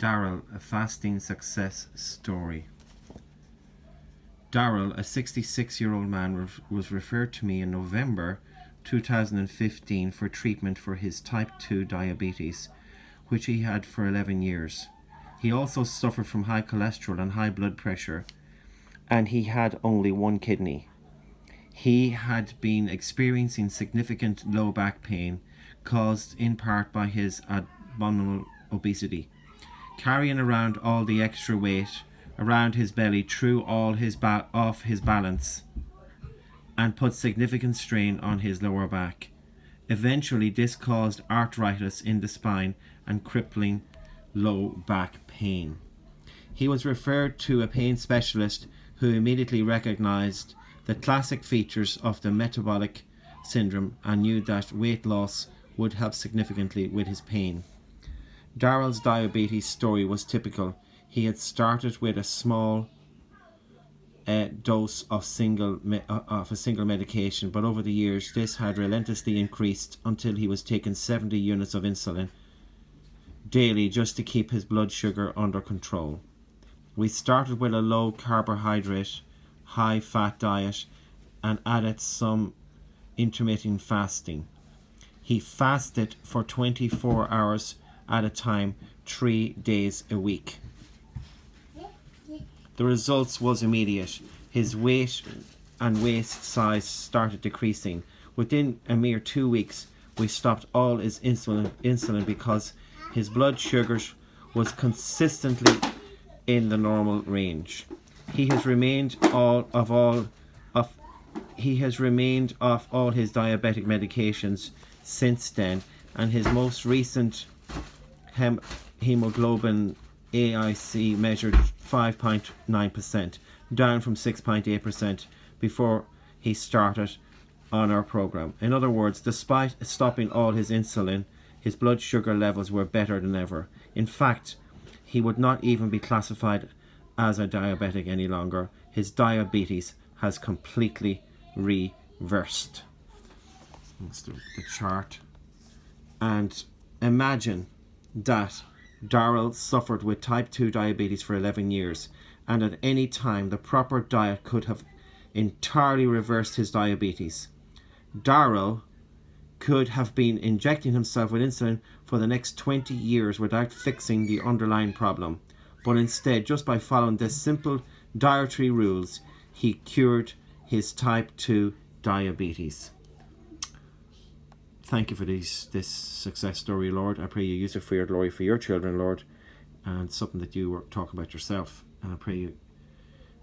Darrell, a fasting success story. Darrell, a 66-year-old man, was referred to me in November 2015 for treatment for his type 2 diabetes, which he had for 11 years. He also suffered from high cholesterol and high blood pressure, and he had only one kidney. He had been experiencing significant low back pain caused in part by his abdominal obesity. Carrying around all the extra weight around his belly threw all his off his balance and put significant strain on his lower back. Eventually, this caused arthritis in the spine and crippling low back pain. He was referred to a pain specialist who immediately recognized the classic features of the metabolic syndrome and knew that weight loss would help significantly with his pain. Darrell's diabetes story was typical. He had started with a small dose of a single medication, but over the years this had relentlessly increased until he was taking 70 units of insulin daily just to keep his blood sugar under control. We started with a low carbohydrate, high fat diet and added some intermittent fasting. He fasted for 24 hours at a time, 3 days a week. The results was immediate. His weight and waist size started decreasing. Within a mere 2 weeks, we stopped all his insulin because his blood sugars was consistently in the normal range. He has remained off all his diabetic medications since then, and his most recent hemoglobin A1C measured 5.9%, down from 6.8% before he started on our program. In other words, despite stopping all his insulin, his blood sugar levels were better than ever. In fact, he would not even be classified as a diabetic any longer. His diabetes has completely reversed. That's the chart. And imagine that Darrell suffered with type 2 diabetes for 11 years, and at any time the proper diet could have entirely reversed his diabetes. Darrell could have been injecting himself with insulin for the next 20 years without fixing the underlying problem, but instead, just by following the simple dietary rules, he cured his type 2 diabetes. Thank you for this success story, Lord. I pray you use it for your glory, for your children, Lord, and something that you were talking about yourself. And I pray you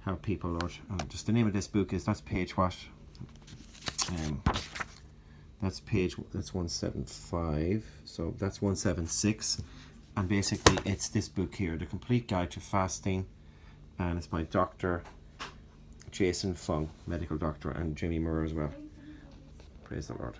help people, Lord. Just the name of this book is, that's page what? That's 175. So that's 176. And basically it's this book here, The Complete Guide to Fasting. And it's by Dr. Jason Fung, medical doctor, and Jimmy Moore as well. Praise the Lord.